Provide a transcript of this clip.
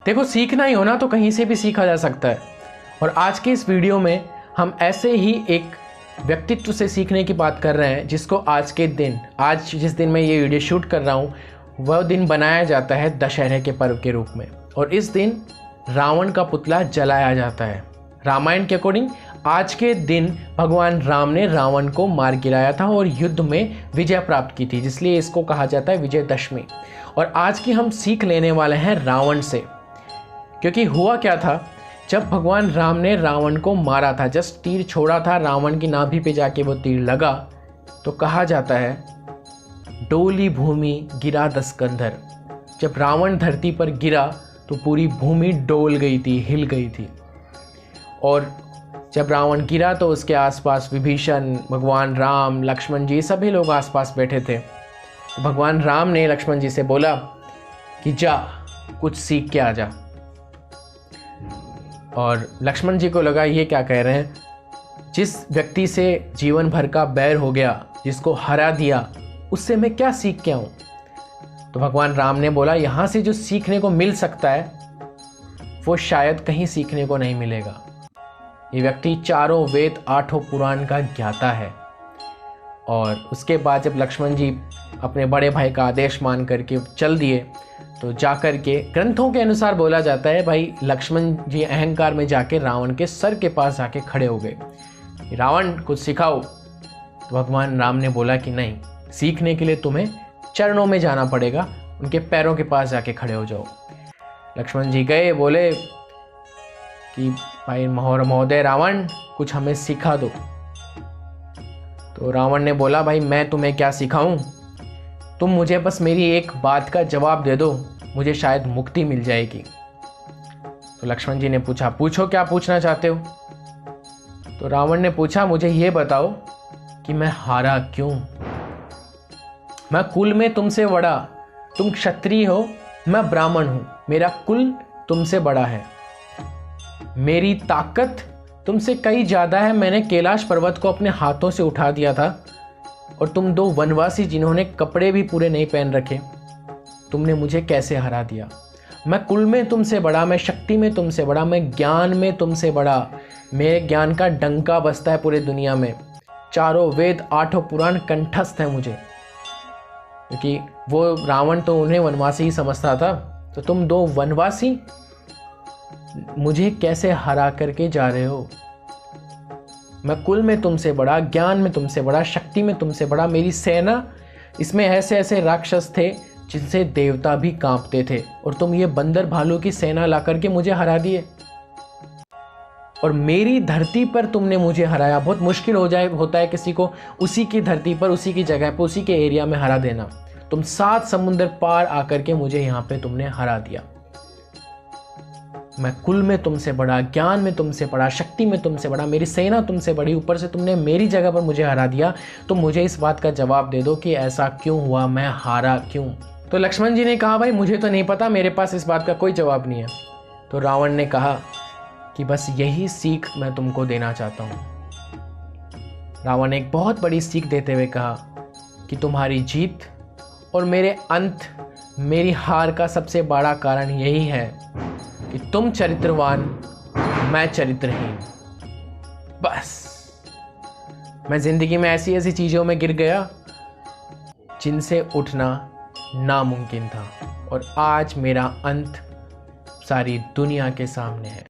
देखो, सीखना ही हो ना तो कहीं से भी सीखा जा सकता है। और आज के इस वीडियो में हम ऐसे ही एक व्यक्तित्व से सीखने की बात कर रहे हैं जिसको आज जिस दिन मैं ये वीडियो शूट कर रहा हूँ वह दिन बनाया जाता है दशहरे के पर्व के रूप में। और इस दिन रावण का पुतला जलाया जाता है। रामायण के अकॉर्डिंग आज के दिन भगवान राम ने रावण को मार गिराया था और युद्ध में विजय प्राप्त की थी, जिसलिए इसको कहा जाता है विजयदशमी। और आज की हम सीख लेने वाले हैं रावण से, क्योंकि हुआ क्या था, जब भगवान राम ने रावण को मारा था, जस्ट तीर छोड़ा था, रावण की नाभि पे जाके वो तीर लगा, तो कहा जाता है डोली भूमि गिरा दस कंधर। जब रावण धरती पर गिरा तो पूरी भूमि डोल गई थी, हिल गई थी। और जब रावण गिरा तो उसके आसपास विभीषण, भगवान राम, लक्ष्मण जी, सभी लोग आसपास बैठे थे। भगवान राम ने लक्ष्मण जी से बोला कि जा कुछ सीख के आ जा। और लक्ष्मण जी को लगा ये क्या कह रहे हैं, जिस व्यक्ति से जीवन भर का बैर हो गया, जिसको हरा दिया, उससे मैं क्या सीख के आऊँ। तो भगवान राम ने बोला यहाँ से जो सीखने को मिल सकता है वो शायद कहीं सीखने को नहीं मिलेगा। ये व्यक्ति चारों वेद आठों पुराण का ज्ञाता है। और उसके बाद जब लक्ष्मण जी अपने बड़े भाई का आदेश मान करके चल दिए तो जाकर के ग्रंथों के अनुसार बोला जाता है भाई लक्ष्मण जी अहंकार में जाके रावण के सर के पास जाके खड़े हो गए, रावण कुछ सिखाओ। तो भगवान राम ने बोला कि नहीं, सीखने के लिए तुम्हें चरणों में जाना पड़ेगा, उनके पैरों के पास जाके खड़े हो जाओ। लक्ष्मण जी गए, बोले कि भाई महोदय रावण कुछ हमें सिखा दो। तो रावण ने बोला भाई मैं तुम्हें क्या सिखाऊं, तुम मुझे बस मेरी एक बात का जवाब दे दो, मुझे शायद मुक्ति मिल जाएगी। तो लक्ष्मण जी ने पूछा पूछो क्या पूछना चाहते हो। तो रावण ने पूछा मुझे ये बताओ कि मैं हारा क्यों। मैं कुल में तुमसे बड़ा, तुम क्षत्रिय हो, मैं ब्राह्मण हूं, मेरा कुल तुमसे बड़ा है, मेरी ताकत तुमसे कई ज़्यादा है। मैंने कैलाश पर्वत को अपने हाथों से उठा दिया था और तुम दो वनवासी जिन्होंने कपड़े भी पूरे नहीं पहन रखे, तुमने मुझे कैसे हरा दिया। मैं कुल में तुमसे बड़ा, मैं शक्ति में तुमसे बड़ा, मैं ज्ञान में तुमसे बड़ा, मेरे ज्ञान का डंका बजता है पूरे दुनिया में, चारों वेद आठों पुराण कंठस्थ है मुझे। क्योंकि वो रावण तो उन्हें वनवासी ही समझता था, तो तुम दो वनवासी मुझे कैसे हरा करके जा रहे हो। मैं कुल में तुमसे बड़ा, ज्ञान में तुमसे बड़ा, शक्ति में तुमसे बड़ा, मेरी सेना, इसमें ऐसे ऐसे राक्षस थे जिनसे देवता भी कांपते थे, और तुम ये बंदर भालू की सेना ला करके मुझे हरा दिए। और मेरी धरती पर तुमने मुझे हराया। बहुत मुश्किल होता है किसी को उसी की धरती पर, उसी की जगह पर, उसी के एरिया में हरा देना। तुम 7 समुंदर पार आकर के मुझे यहाँ पे तुमने हरा दिया। मैं कुल में तुमसे बड़ा, ज्ञान में तुमसे बड़ा, शक्ति में तुमसे बड़ा, मेरी सेना तुमसे बड़ी, ऊपर से तुमने मेरी जगह पर मुझे हरा दिया। तो मुझे इस बात का जवाब दे दो कि ऐसा क्यों हुआ, मैं हारा क्यों। तो लक्ष्मण जी ने कहा भाई मुझे तो नहीं पता, मेरे पास इस बात का कोई जवाब नहीं है। तो रावण ने कहा कि बस यही सीख मैं तुमको देना चाहता हूँ। रावण ने एक बहुत बड़ी सीख देते हुए कहा कि तुम्हारी जीत और मेरे अंत, मेरी हार का सबसे बड़ा कारण यही है कि तुम चरित्रवान, मैं चरित्रहीन। बस मैं जिंदगी में ऐसी ऐसी चीज़ों में गिर गया जिनसे उठना नामुमकिन था, और आज मेरा अंत सारी दुनिया के सामने है।